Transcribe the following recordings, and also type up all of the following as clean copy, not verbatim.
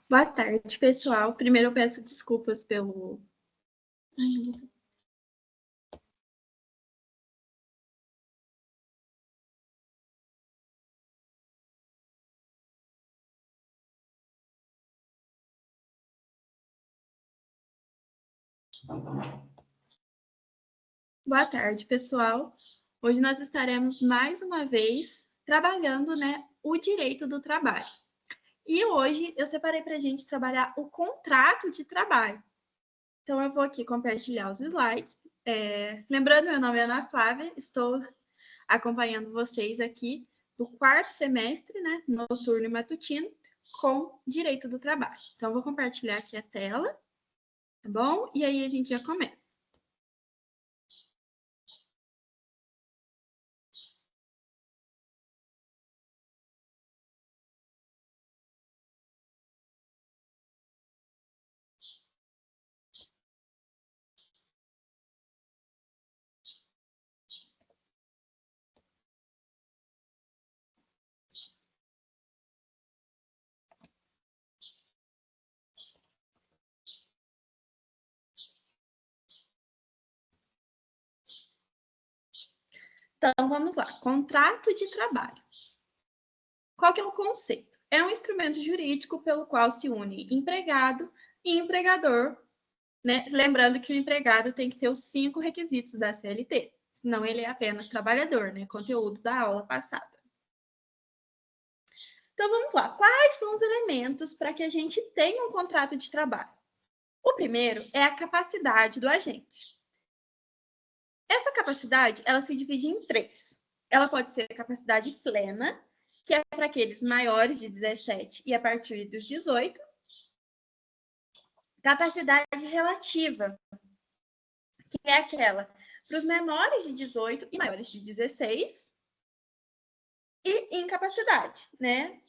Boa tarde, pessoal. Primeiro eu peço desculpas pelo... Boa tarde, pessoal. Hoje nós estaremos mais uma vez trabalhando, o direito do trabalho. E hoje eu separei para a gente trabalhar o contrato de trabalho. Então eu vou aqui compartilhar os slides. Lembrando, meu nome é Ana Flávia, estou acompanhando vocês aqui do quarto semestre, noturno e matutino, com direito do trabalho. Então eu vou compartilhar aqui a tela, tá bom? E aí a gente já começa. Então, vamos lá. Contrato de trabalho. Qual que é o conceito? É um instrumento jurídico pelo qual se une empregado e empregador, né? Lembrando que o empregado tem que ter os 5 requisitos da CLT, senão ele é apenas trabalhador, né? Conteúdo da aula passada. Então, vamos lá. Quais são os elementos para que a gente tenha um contrato de trabalho? O primeiro é a capacidade do agente. Essa capacidade, ela se divide em 3. Ela pode ser a capacidade plena, que é para aqueles maiores de 17 e a partir dos 18. Capacidade relativa, que é aquela para os menores de 18 e maiores de 16. E incapacidade, né?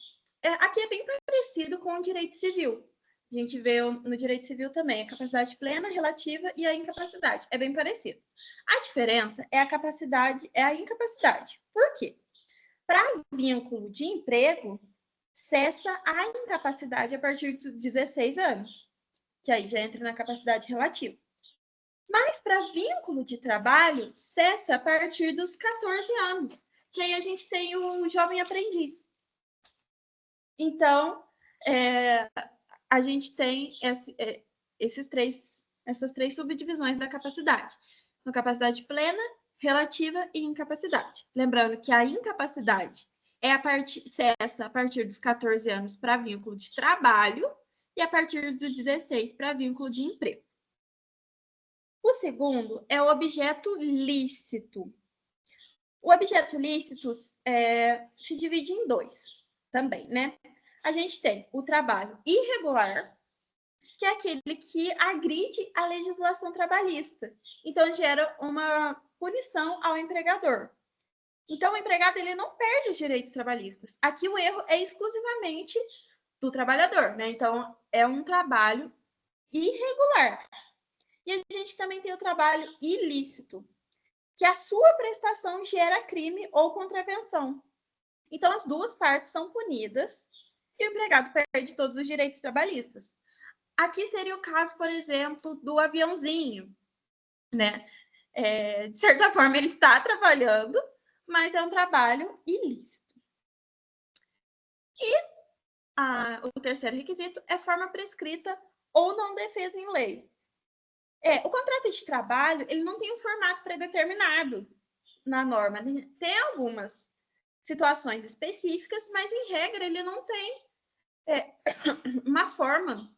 Aqui é bem parecido com o direito civil. A gente vê no direito civil também a capacidade plena, relativa e a incapacidade. É bem parecido. A diferença é a capacidade, é a incapacidade. Por quê? Para vínculo de emprego, cessa a incapacidade a partir de 16 anos, que aí já entra na capacidade relativa. Mas para vínculo de trabalho, cessa a partir dos 14 anos, que aí a gente tem o jovem aprendiz. Então, a gente tem essas três subdivisões da capacidade. Então, capacidade plena, relativa e incapacidade. Lembrando que a incapacidade cessa a partir dos 14 anos para vínculo de trabalho e a partir dos 16 para vínculo de emprego. O segundo é o objeto lícito. O objeto lícito se divide em 2 também, né? A gente tem o trabalho irregular, que é aquele que agride a legislação trabalhista. Então, gera uma punição ao empregador. Então, o empregado ele não perde os direitos trabalhistas. Aqui o erro é exclusivamente do trabalhador, né? Então, é um trabalho irregular. E a gente também tem o trabalho ilícito, que a sua prestação gera crime ou contravenção. Então, as duas partes são punidas e o empregado perde todos os direitos trabalhistas. Aqui seria o caso, por exemplo, do aviãozinho, né? De certa forma, ele está trabalhando, mas é um trabalho ilícito. E o terceiro requisito é forma prescrita ou não defesa em lei. O contrato de trabalho, ele não tem um formato predeterminado na norma. Tem algumas situações específicas, mas, em regra, ele não tem uma forma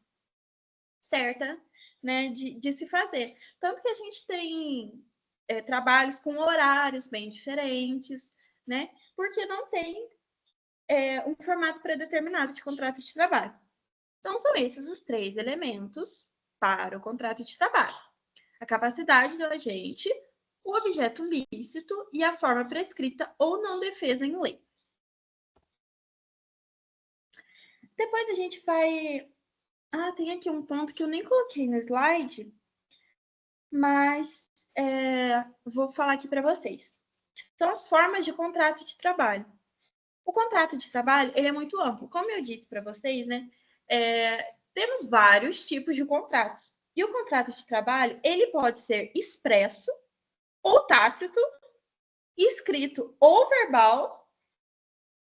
certa, né, de se fazer. Tanto que a gente tem trabalhos com horários bem diferentes, né, porque não tem um formato predeterminado de contrato de trabalho. Então, são esses os 3 elementos para o contrato de trabalho. A capacidade do agente, o objeto lícito e a forma prescrita ou não defesa em lei. Depois a gente vai... tem aqui um ponto que eu nem coloquei no slide, mas vou falar aqui para vocês. São as formas de contrato de trabalho. O contrato de trabalho ele é muito amplo. Como eu disse para vocês, né? temos vários tipos de contratos. E o contrato de trabalho, ele pode ser expresso ou tácito, escrito ou verbal,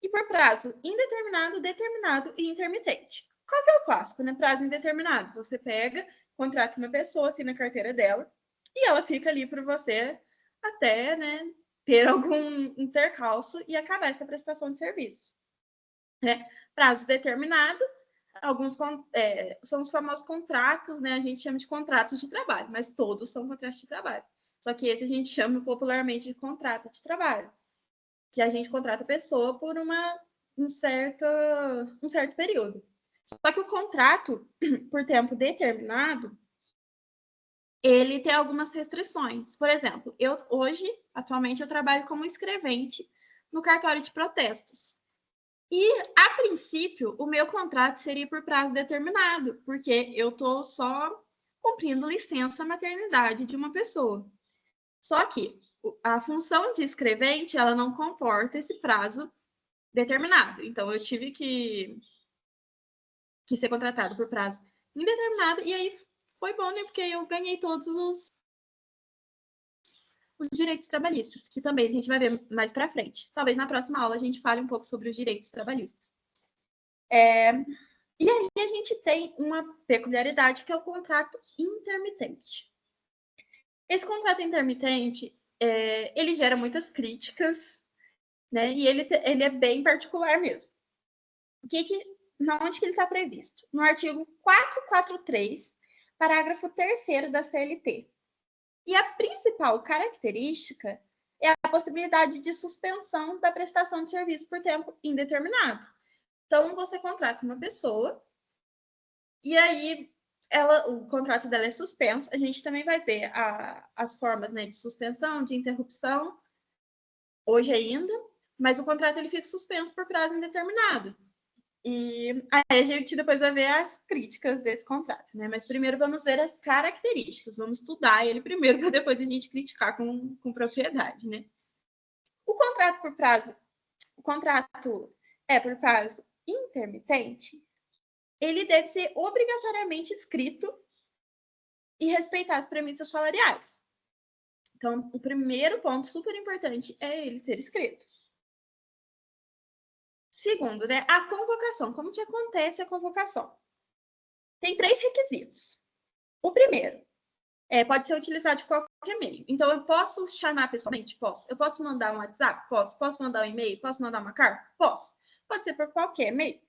e por prazo indeterminado, determinado e intermitente. Qual que é o clássico, né? Prazo indeterminado. Você pega, contrata uma pessoa, assina a carteira dela, e ela fica ali para você até, né, ter algum intercalço e acabar essa prestação de serviço. Né? Prazo determinado, alguns são os famosos contratos, né? A gente chama de contratos de trabalho, mas todos são contratos de trabalho. Só que esse a gente chama popularmente de contrato de trabalho, que a gente contrata a pessoa por um certo período. Só que o contrato por tempo determinado, ele tem algumas restrições. Por exemplo, atualmente, eu trabalho como escrevente no cartório de protestos. E, a princípio, o meu contrato seria por prazo determinado, porque eu estou só cumprindo licença maternidade de uma pessoa. Só que a função de escrevente, ela não comporta esse prazo determinado. Então, eu tive que ser contratado por prazo indeterminado, e aí foi bom, né? Porque eu ganhei todos os direitos trabalhistas, que também a gente vai ver mais para frente. Talvez na próxima aula a gente fale um pouco sobre os direitos trabalhistas. E aí a gente tem uma peculiaridade, que é o contrato intermitente. Esse contrato intermitente, ele gera muitas críticas, né? E ele é bem particular mesmo. Onde que ele está previsto? No artigo 443, parágrafo 3º da CLT. E a principal característica é a possibilidade de suspensão da prestação de serviço por tempo indeterminado. Então, você contrata uma pessoa e aí o contrato dela é suspenso. A gente também vai ver as formas, né, de suspensão, de interrupção, hoje ainda, mas o contrato ele fica suspenso por prazo indeterminado. E aí a gente depois vai ver as críticas desse contrato, né? Mas primeiro vamos ver as características, vamos estudar ele primeiro para depois a gente criticar com propriedade, né? O contrato por prazo intermitente, ele deve ser obrigatoriamente escrito e respeitar as premissas salariais. Então, o primeiro ponto super importante é ele ser escrito. Segundo, né, a convocação. Como que acontece a convocação? Tem 3 requisitos. O primeiro, pode ser utilizado de qualquer meio. Então, eu posso chamar pessoalmente? Posso. Eu posso mandar um WhatsApp? Posso. Posso mandar um e-mail? Posso mandar uma carta? Posso. Pode ser por qualquer meio.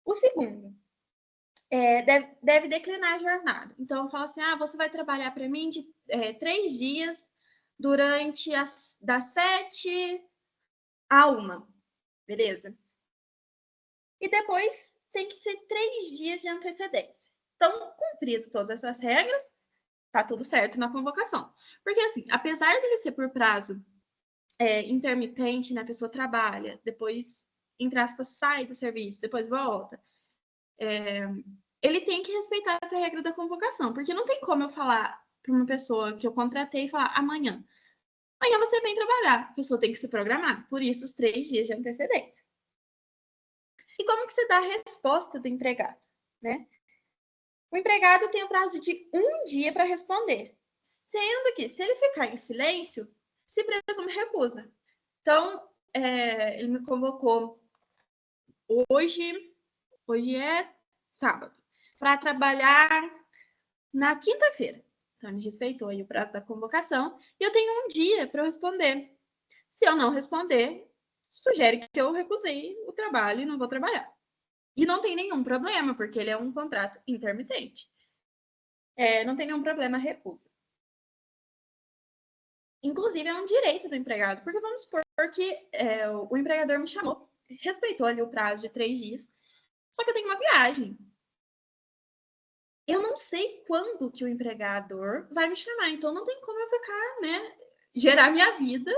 O segundo, deve declinar a jornada. Então, eu falo assim, você vai trabalhar para mim de 3 dias durante das 7 a 1. Beleza? E depois tem que ser 3 dias de antecedência. Então, cumprido todas essas regras, tá tudo certo na convocação. Porque, assim, apesar dele ser por prazo intermitente, né, a pessoa trabalha, depois, entre aspas, sai do serviço, depois volta, ele tem que respeitar essa regra da convocação, porque não tem como eu falar para uma pessoa que eu contratei e falar amanhã você vem trabalhar. A pessoa tem que se programar, por isso os 3 dias de antecedência. E como que você dá a resposta do empregado, né? O empregado tem o prazo de 1 dia para responder, sendo que, se ele ficar em silêncio, se presume recusa. Então, ele me convocou hoje é sábado, para trabalhar na quinta-feira. Então, ele respeitou aí o prazo da convocação e eu tenho 1 dia para eu responder. Se eu não responder, sugere que eu recusei o trabalho e não vou trabalhar. E não tem nenhum problema, porque ele é um contrato intermitente. Não tem nenhum problema a recusa. Inclusive, é um direito do empregado, porque vamos supor que o empregador me chamou, respeitou ali o prazo de 3 dias, só que eu tenho uma viagem. Eu não sei quando que o empregador vai me chamar, então não tem como eu ficar, né, gerar minha vida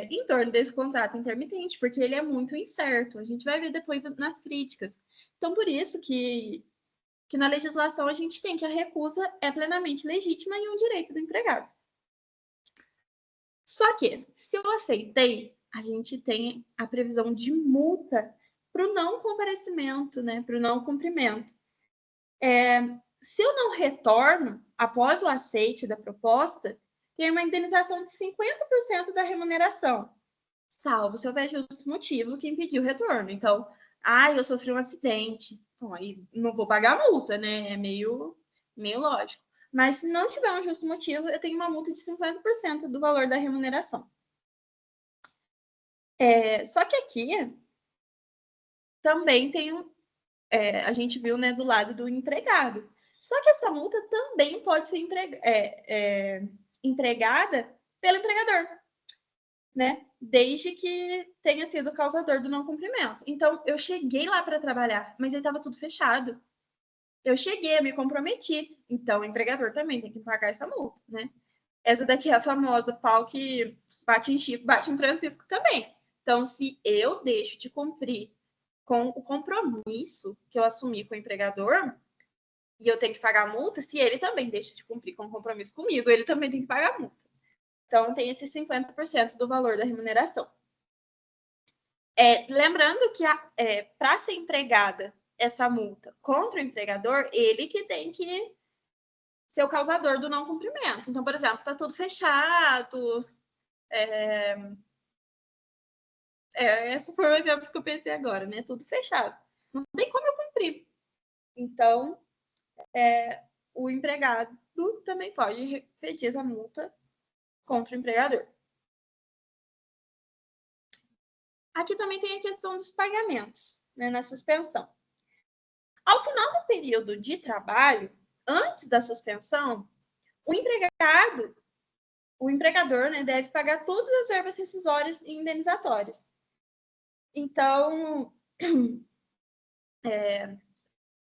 em torno desse contrato intermitente, porque ele é muito incerto. A gente vai ver depois nas críticas. Então, por isso que na legislação a gente tem que a recusa é plenamente legítima e um direito do empregado. Só que, se eu aceitei, a gente tem a previsão de multa para o não comparecimento, né? Para o não cumprimento. Se eu não retorno após o aceite da proposta, tem uma indenização de 50% da remuneração, salvo se houver justo motivo que impediu o retorno. Então, eu sofri um acidente, então aí não vou pagar a multa, né? É meio lógico. Mas se não tiver um justo motivo, eu tenho uma multa de 50% do valor da remuneração. Só que aqui também tem a gente viu, né, do lado do empregado. Só que essa multa também pode ser empregada pelo empregador, né? Desde que tenha sido causador do não cumprimento. Então, eu cheguei lá para trabalhar, mas aí estava tudo fechado. Eu cheguei, eu me comprometi. Então, o empregador também tem que pagar essa multa, né? Essa daqui é a famosa pau que bate em Chico, bate em Francisco também. Então, se eu deixo de cumprir com o compromisso que eu assumi com o empregador, e eu tenho que pagar a multa, se ele também deixa de cumprir com o compromisso comigo, ele também tem que pagar a multa. Então, tem esse 50% do valor da remuneração. Lembrando que para ser empregada essa multa contra o empregador, ele que tem que ser o causador do não cumprimento. Então, por exemplo, está tudo fechado. Esse foi o exemplo que eu pensei agora, né? Tudo fechado. Não tem como eu cumprir. Então, o empregado também pode pedir a multa contra o empregador. Aqui também tem a questão dos pagamentos, né, na suspensão. Ao final do período de trabalho, antes da suspensão, o empregador, né, deve pagar todas as verbas rescisórias e indenizatórias. Então,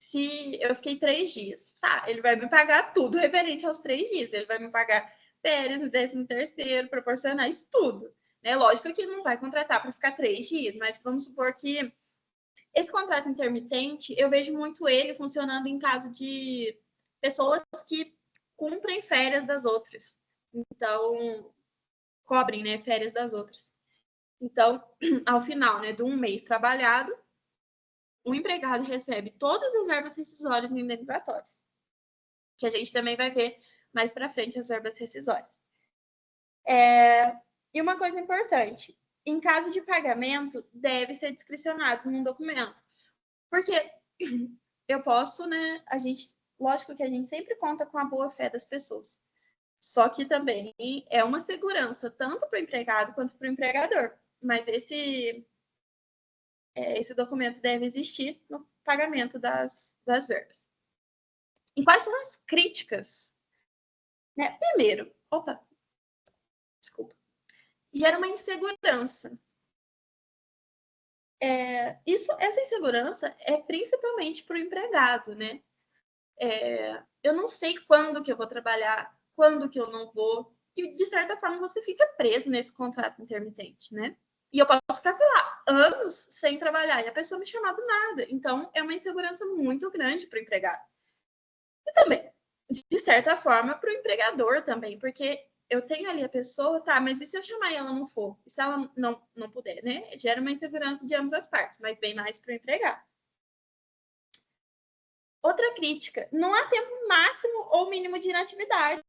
se eu fiquei 3 dias, tá, ele vai me pagar tudo referente aos 3 dias. Ele vai me pagar férias, 13º, proporcionais, tudo. Né? Lógico que ele não vai contratar para ficar 3 dias, mas vamos supor que esse contrato intermitente, eu vejo muito ele funcionando em caso de pessoas que cumprem férias das outras. Então, cobrem, né, férias das outras. Então, ao final, né, de um mês trabalhado, o empregado recebe todas as verbas rescisórias e indenizatórias, que a gente também vai ver mais para frente as verbas rescisórias. E uma coisa importante, em caso de pagamento, deve ser discricionado num documento. Porque eu posso, né, lógico que a gente sempre conta com a boa-fé das pessoas. Só que também é uma segurança, tanto para o empregado quanto para o empregador. Mas esse documento deve existir no pagamento das verbas. E quais são as críticas? Né? Primeiro, gera uma insegurança. Essa insegurança é principalmente para o empregado, né? Eu não sei quando que eu vou trabalhar, quando que eu não vou, e de certa forma você fica preso nesse contrato intermitente, né? E eu posso ficar, sei lá, anos sem trabalhar e a pessoa me chamar do nada. Então, é uma insegurança muito grande para o empregado. E também, de certa forma, para o empregador também, porque eu tenho ali a pessoa, tá, mas e se eu chamar e ela não for? E se ela não puder, né? Gera uma insegurança de ambas as partes, mas bem mais para o empregado. Outra crítica, não há tempo máximo ou mínimo de inatividade.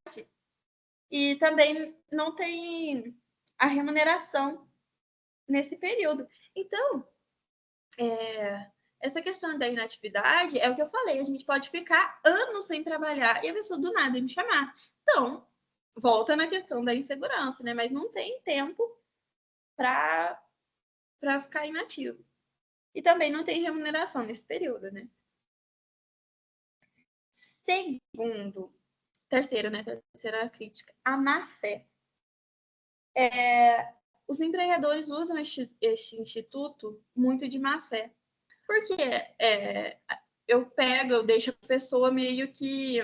E também não tem a remuneração nesse período. Então, essa questão da inatividade é o que eu falei, a gente pode ficar anos sem trabalhar e a pessoa do nada me chamar. Então, volta na questão da insegurança, né? Mas não tem tempo para ficar inativo. E também não tem remuneração nesse período, né? Terceira crítica, a má-fé. Os empregadores usam este instituto muito de má-fé. Porque eu deixo a pessoa meio que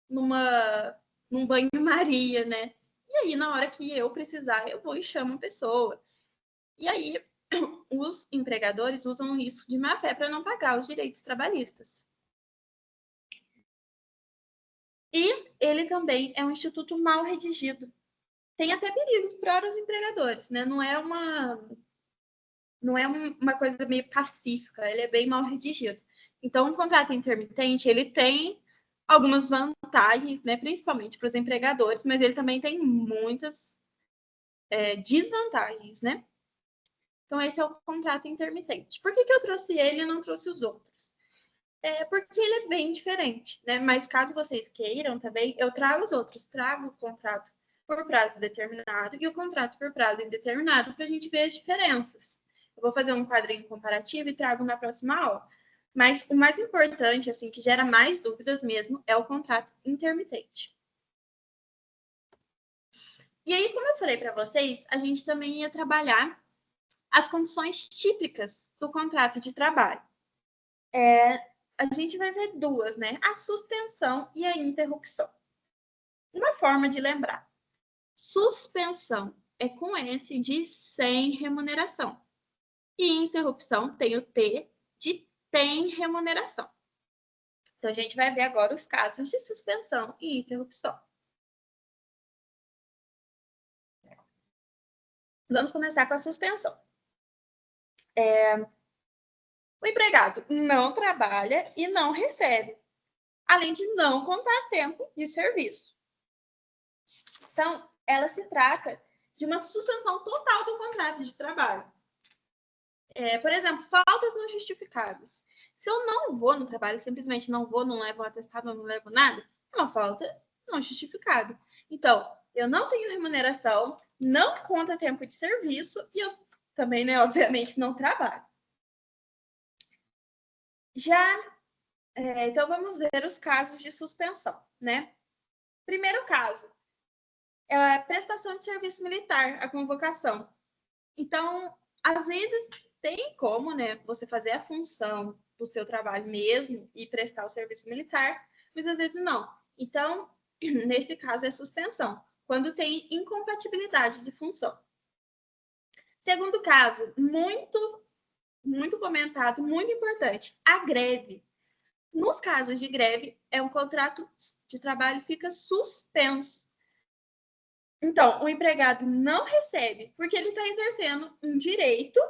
num banho-maria, né? E aí, na hora que eu precisar, eu vou e chamo a pessoa. E aí, os empregadores usam isso de má-fé para não pagar os direitos trabalhistas. E ele também é um instituto mal redigido. Tem até perigos para os empregadores, né? Não é não é uma coisa meio pacífica, ele é bem mal redigido. Então, um contrato intermitente, ele tem algumas vantagens, né, principalmente para os empregadores, mas ele também tem muitas desvantagens, né? Então, esse é o contrato intermitente. Por que eu trouxe ele e não trouxe os outros? Porque ele é bem diferente, né? Mas caso vocês queiram também, eu trago os outros. Trago o contrato por prazo determinado e o contrato por prazo indeterminado para a gente ver as diferenças. Eu vou fazer um quadrinho comparativo e trago na próxima aula. Mas o mais importante, assim, que gera mais dúvidas mesmo, é o contrato intermitente. E aí, como eu falei para vocês, a gente também ia trabalhar as condições típicas do contrato de trabalho. A gente vai ver duas, né? A suspensão e a interrupção. Uma forma de lembrar. Suspensão é com S de sem remuneração. E interrupção tem o T de tem remuneração. Então, a gente vai ver agora os casos de suspensão e interrupção. Vamos começar com a suspensão. O empregado não trabalha e não recebe, além de não contar tempo de serviço. Então, ela se trata de uma suspensão total do contrato de trabalho. Por exemplo, faltas não justificadas. Se eu não vou no trabalho, simplesmente não vou, não levo um atestado, não levo nada, é uma falta não justificada. Então, eu não tenho remuneração, não conta tempo de serviço e eu também, né, obviamente, não trabalho. Então, vamos ver os casos de suspensão, né? Primeiro caso, é a prestação de serviço militar, a convocação. Então, às vezes, tem como, né, você fazer a função do seu trabalho mesmo e prestar o serviço militar, mas às vezes não. Então, nesse caso, é suspensão, quando tem incompatibilidade de função. Segundo caso, muito comentado, muito importante, a greve. Nos casos de greve, um contrato de trabalho fica suspenso. Então, o empregado não recebe porque ele está exercendo um direito,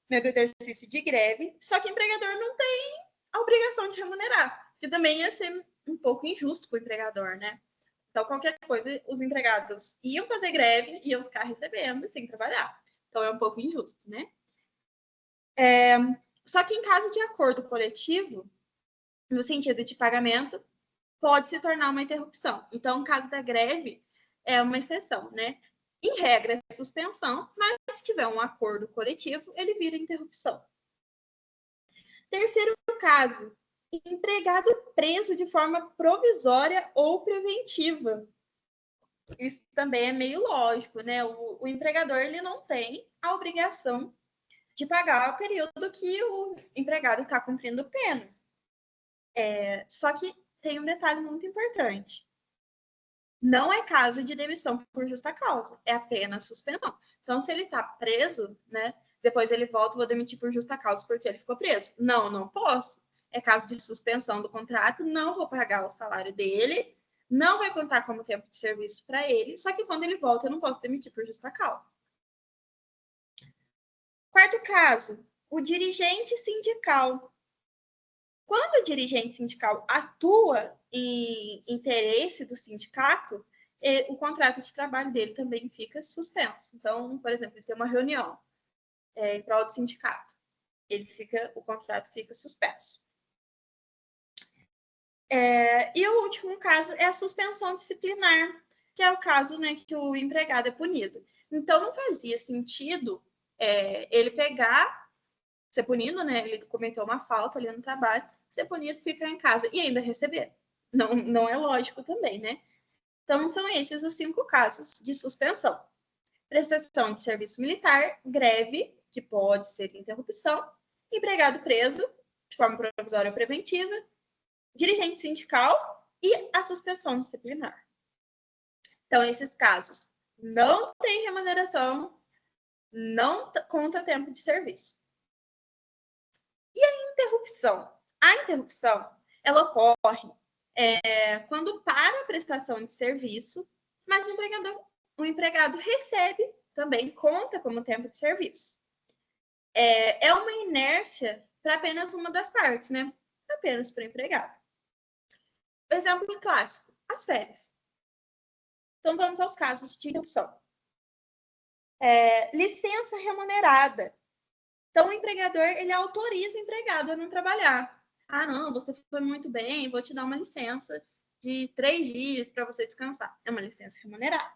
né, do exercício de greve, só que o empregador não tem a obrigação de remunerar, que também ia ser um pouco injusto para o empregador, né? Então, qualquer coisa, os empregados iam fazer greve e iam ficar recebendo sem trabalhar. Então, é um pouco injusto, né? Só que em caso de acordo coletivo, no sentido de pagamento, pode se tornar uma interrupção. Então, no caso da greve, é uma exceção, né? Em regra, é suspensão, mas se tiver um acordo coletivo, ele vira interrupção. Terceiro caso, empregado preso de forma provisória ou preventiva. Isso também é meio lógico, né? O empregador ele não tem a obrigação de pagar o período que o empregado está cumprindo pena. Só que tem um detalhe muito importante. Não é caso de demissão por justa causa, é apenas suspensão. Então, se ele está preso, né, depois ele volta, vou demitir por justa causa porque ele ficou preso. Não posso. É caso de suspensão do contrato, não vou pagar o salário dele, não vai contar como tempo de serviço para ele, só que quando ele volta, eu não posso demitir por justa causa. Quarto caso, o dirigente sindical. Quando o dirigente sindical atua em interesse do sindicato, o contrato de trabalho dele também fica suspenso. Então, por exemplo, ele tem uma reunião em prol do sindicato, o contrato fica suspenso. E o último caso é a suspensão disciplinar, que é o caso, né, que o empregado é punido. Então, não fazia sentido ele ser punido, né? Ele cometeu uma falta ali no trabalho, ser punido, ficar em casa e ainda receber. Não é lógico também, né? Então, são esses os 5 casos de suspensão. Prestação de serviço militar, greve, que pode ser interrupção, empregado preso, de forma provisória ou preventiva, dirigente sindical e a suspensão disciplinar. Então, esses casos não tem remuneração, não conta tempo de serviço. E a interrupção? A interrupção, ela ocorre quando para a prestação de serviço, mas o empregado recebe também, conta como tempo de serviço. é uma inércia para apenas uma das partes, né? Apenas para o empregado. Exemplo clássico, as férias. Então, vamos aos casos de interrupção. Licença remunerada. Então, o empregador, ele autoriza o empregado a não trabalhar. Ah, não, você foi muito bem, vou te dar uma licença de 3 dias para você descansar. É uma licença remunerada.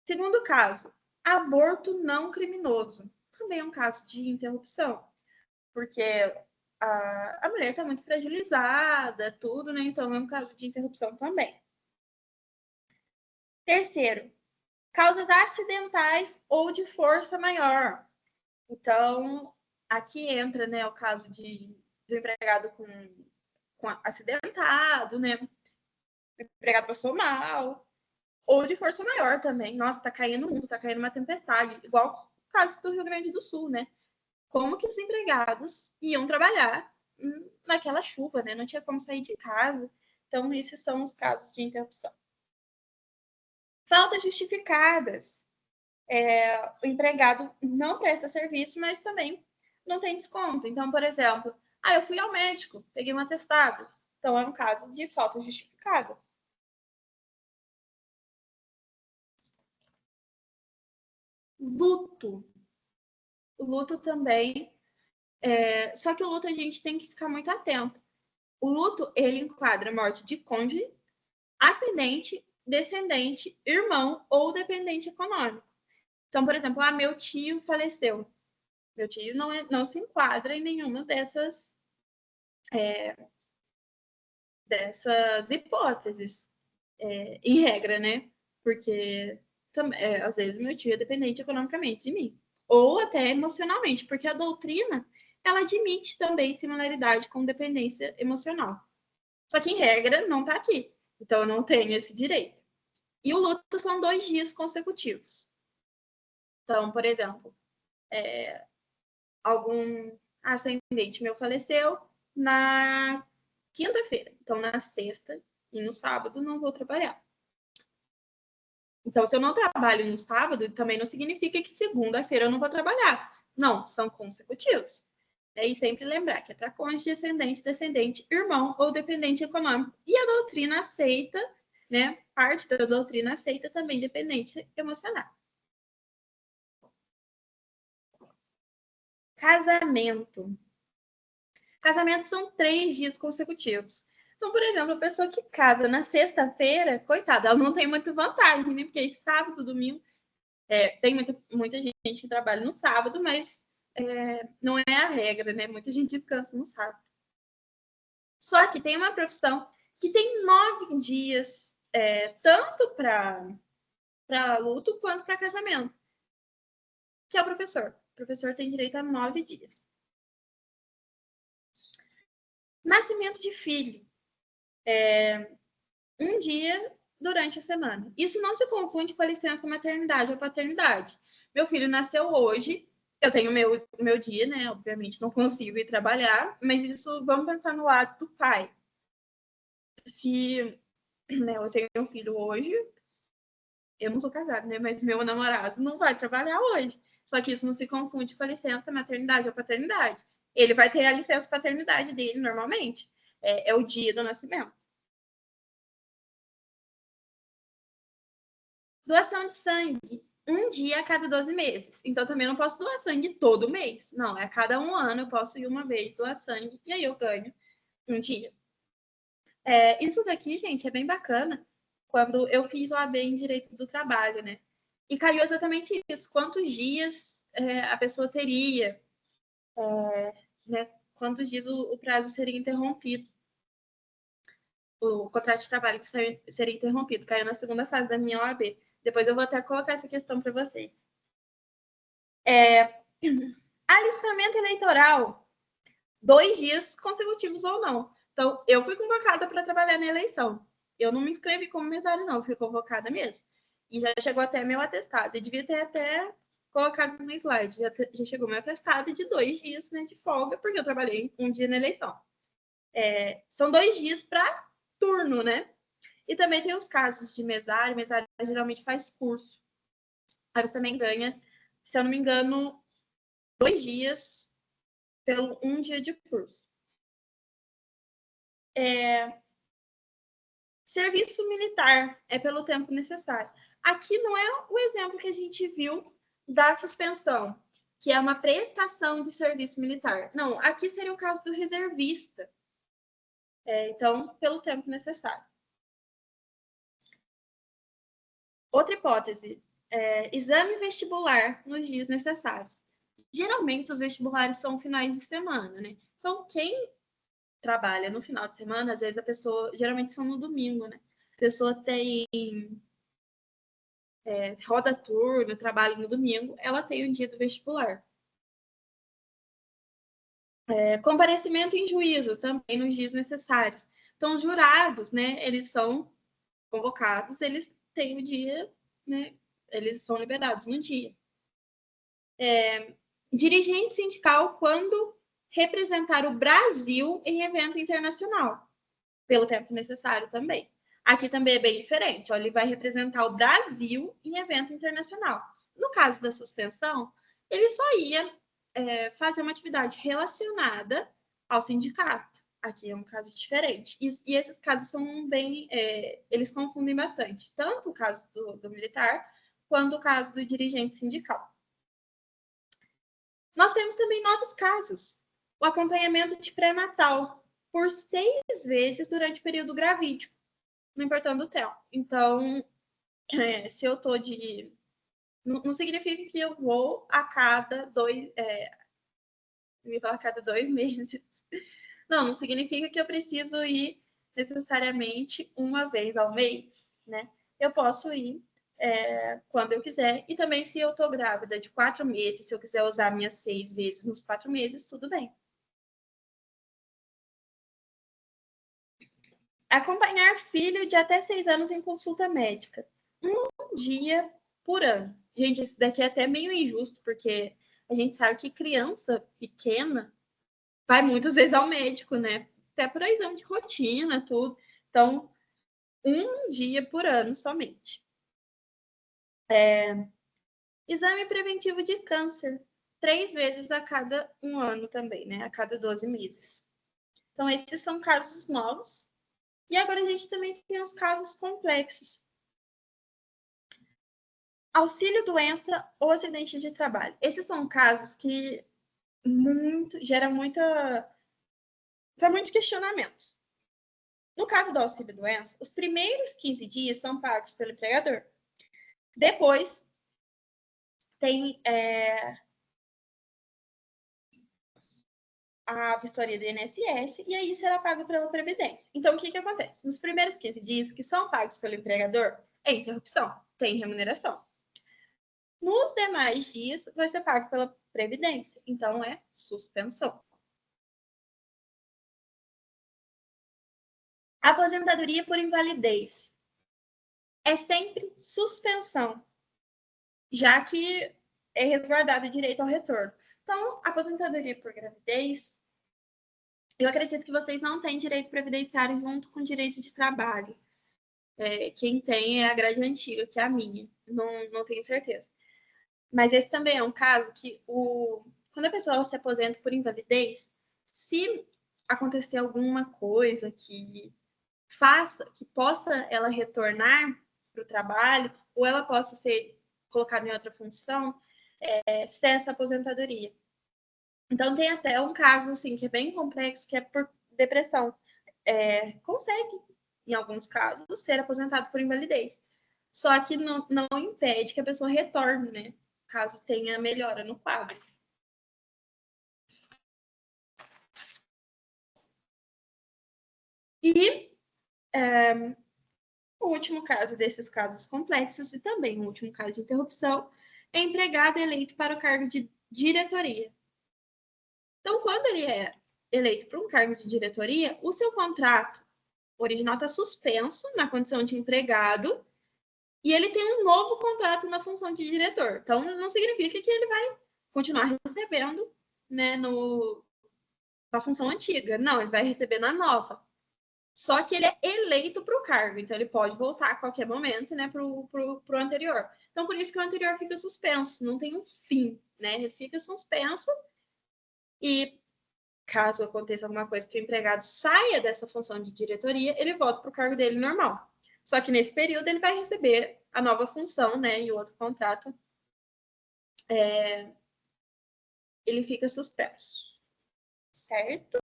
Segundo caso, aborto não criminoso. Também é um caso de interrupção, porque a mulher está muito fragilizada, tudo, né? Então, é um caso de interrupção também. Terceiro, causas acidentais ou de força maior. Então, aqui entra, né, o caso do empregado com acidentado, né? O empregado passou mal, ou de força maior também. Nossa, tá caindo um mundo, tá caindo uma tempestade, igual o caso do Rio Grande do Sul, né? Como que os empregados iam trabalhar naquela chuva, né? Não tinha como sair de casa. Então, esses são os casos de interrupção. Faltas justificadas. O empregado não presta serviço, mas também não tem desconto. Então, por exemplo, eu fui ao médico, peguei um atestado. Então, é um caso de falta justificada. Luto. O luto também. Só que o luto a gente tem que ficar muito atento. O luto, ele enquadra morte de cônjuge, ascendente, descendente, irmão ou dependente econômico. Então, por exemplo, meu tio faleceu. Meu tio não se enquadra em nenhuma dessas hipóteses, em regra, né? Porque às vezes meu tio é dependente economicamente de mim, ou até emocionalmente, porque a doutrina ela admite também similaridade com dependência emocional. Só que em regra não está aqui, então eu não tenho esse direito. E o luto são 2 dias consecutivos. Então, por exemplo, algum ascendente meu faleceu na quinta-feira. Então, na sexta e no sábado, não vou trabalhar. Então, se eu não trabalho no sábado, também não significa que segunda-feira eu não vou trabalhar. Não, são consecutivos. E sempre lembrar que é para cônjuge, ascendente, descendente, irmão ou dependente econômico. E a doutrina aceita, né? Parte da doutrina aceita também dependente emocional. Casamento. Casamento são 3 dias consecutivos. Então, por exemplo, a pessoa que casa na sexta-feira, coitada, ela não tem muita vantagem, né? Porque aí sábado, domingo, tem muita gente que trabalha no sábado, mas não é a regra, né? Muita gente descansa no sábado. Só que tem uma profissão que tem 9 dias, tanto para luto quanto para casamento, que é o professor. O professor tem direito a 9 dias. Nascimento de filho. Um dia durante a semana. Isso não se confunde com a licença maternidade ou paternidade. Meu filho nasceu hoje, eu tenho meu dia, né? Obviamente não consigo ir trabalhar, mas isso, vamos pensar no lado do pai. Se eu tenho um filho hoje, eu não sou casada, né? Mas meu namorado não vai trabalhar hoje. Só que isso não se confunde com a licença maternidade ou paternidade. Ele vai ter a licença paternidade dele normalmente. É o dia do nascimento. Doação de sangue, um dia a cada 12 meses. Então, também não posso doar sangue todo mês. Não, a cada 1 ano eu posso ir uma vez doar sangue e aí eu ganho um dia. Isso daqui, gente, é bem bacana. Quando eu fiz o AB em Direito do Trabalho, né? E caiu exatamente isso. Quantos dias a pessoa teria, né? Quantos dias o prazo seria interrompido. O contrato de trabalho que seria interrompido. Caiu na segunda fase da minha OAB. Depois eu vou até colocar essa questão para vocês. Alistamento eleitoral, 2 dias consecutivos ou não. Então, eu fui convocada para trabalhar na eleição. Eu não me inscrevi como mesário, não, fui convocada mesmo. E já chegou até meu atestado. Eu devia ter até colocado no slide. Já chegou meu atestado de 2 dias, né, de folga, porque eu trabalhei um dia na eleição. São 2 dias para turno, né? E também tem os casos de mesário. Mesário geralmente faz curso. Aí você também ganha, se eu não me engano, 2 dias pelo 1 dia de curso. Serviço militar é pelo tempo necessário. Aqui não é o exemplo que a gente viu da suspensão, que é uma prestação de serviço militar. Não, aqui seria o caso do reservista. Então, pelo tempo necessário. Outra hipótese, exame vestibular nos dias necessários. Geralmente, os vestibulares são finais de semana, né? Então, quem trabalha no final de semana, às vezes a pessoa, geralmente são no domingo, né? A pessoa tem roda turno, trabalha no domingo, ela tem o dia do vestibular. Comparecimento em juízo, também nos dias necessários. Então, os jurados, né, eles são convocados, eles têm o dia, né, eles são liberados no dia. Dirigente sindical quando representar o Brasil em evento internacional, pelo tempo necessário também. Aqui também é bem diferente, ó, ele vai representar o Brasil em evento internacional. No caso da suspensão, ele só ia fazer uma atividade relacionada ao sindicato. Aqui é um caso diferente. E esses casos são bem... eles confundem bastante. Tanto o caso do militar, quanto o caso do dirigente sindical. Nós temos também novos casos. O acompanhamento de pré-natal por 6 vezes durante o período gravídico, não importando o tempo. Então, se eu tô de... Não significa que eu vou a cada 2... eu ia falar a cada 2 meses. Não significa que eu preciso ir necessariamente uma vez ao mês, né? Eu posso ir quando eu quiser. E também, se eu tô grávida de 4 meses, se eu quiser usar minhas 6 vezes nos 4 meses, tudo bem. Acompanhar filho de até 6 anos em consulta médica. 1 dia por ano. Gente, isso daqui é até meio injusto, porque a gente sabe que criança pequena vai muitas vezes ao médico, né? Até por exame de rotina, tudo. Então, 1 dia por ano somente. Exame preventivo de câncer. 3 vezes a cada 1 ano também, né? A cada 12 meses. Então, esses são casos novos. E agora a gente também tem os casos complexos. Auxílio doença ou acidente de trabalho. Esses são casos que geram muitos questionamentos. No caso do auxílio doença, os primeiros 15 dias são pagos pelo empregador. Depois, tem a vistoria do INSS e aí será pago pela Previdência. Então, o que acontece? Nos primeiros 15 dias que são pagos pelo empregador, é interrupção, tem remuneração. Nos demais dias, vai ser pago pela Previdência. Então, é suspensão. Aposentadoria por invalidez. É sempre suspensão, já que é resguardado o direito ao retorno. Então, aposentadoria por gravidez, eu acredito que vocês não têm direito previdenciário junto com direito de trabalho. Quem tem é a grade antiga, que é a minha. Não tenho certeza. Mas esse também é um caso que, quando a pessoa se aposenta por invalidez, se acontecer alguma coisa que possa ela retornar para o trabalho, ou ela possa ser colocada em outra função, cessa a aposentadoria. Então, tem até um caso assim, que é bem complexo, que é por depressão. Consegue, em alguns casos, ser aposentado por invalidez. Só que não impede que a pessoa retorne, né? Caso tenha melhora no quadro. E o último caso desses casos complexos, e também o último caso de interrupção, é empregado eleito para o cargo de diretoria. Então, quando ele é eleito para um cargo de diretoria, o seu contrato original está suspenso na condição de empregado e ele tem um novo contrato na função de diretor. Então, não significa que ele vai continuar recebendo, né, na função antiga. Não, ele vai receber na nova. Só que ele é eleito para o cargo, então ele pode voltar a qualquer momento, né, para o anterior. Então, por isso que o anterior fica suspenso, não tem um fim. né? Ele fica suspenso e, caso aconteça alguma coisa que o empregado saia dessa função de diretoria, ele volta para o cargo dele normal. Só que nesse período ele vai receber a nova função, né? E o outro contrato ele fica suspenso, certo?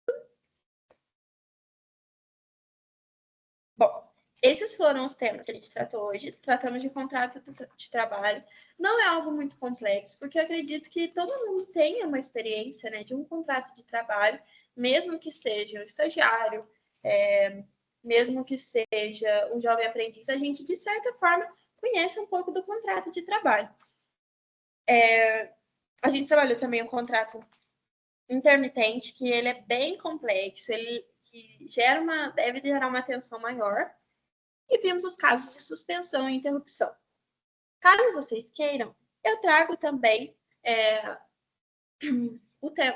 Bom, esses foram os temas que a gente tratou hoje. Tratamos de contrato de trabalho. Não é algo muito complexo, porque eu acredito que todo mundo tenha uma experiência, né, de um contrato de trabalho, mesmo que seja um estagiário, mesmo que seja um jovem aprendiz, a gente, de certa forma, conhece um pouco do contrato de trabalho. A gente trabalhou também um contrato intermitente, que ele é bem complexo, ele deve gerar uma atenção maior, e vimos os casos de suspensão e interrupção. Caso vocês queiram, eu trago também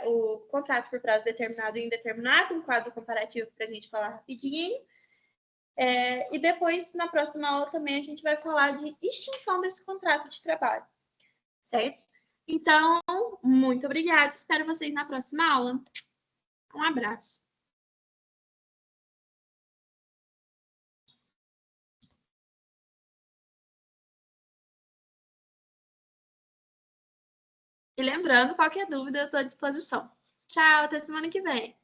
o contrato por prazo determinado e indeterminado, um quadro comparativo para a gente falar rapidinho. E depois, na próxima aula, também a gente vai falar de extinção desse contrato de trabalho, certo? Então, muito obrigada. Espero vocês na próxima aula. Um abraço. E lembrando, qualquer dúvida, eu estou à disposição. Tchau, até semana que vem.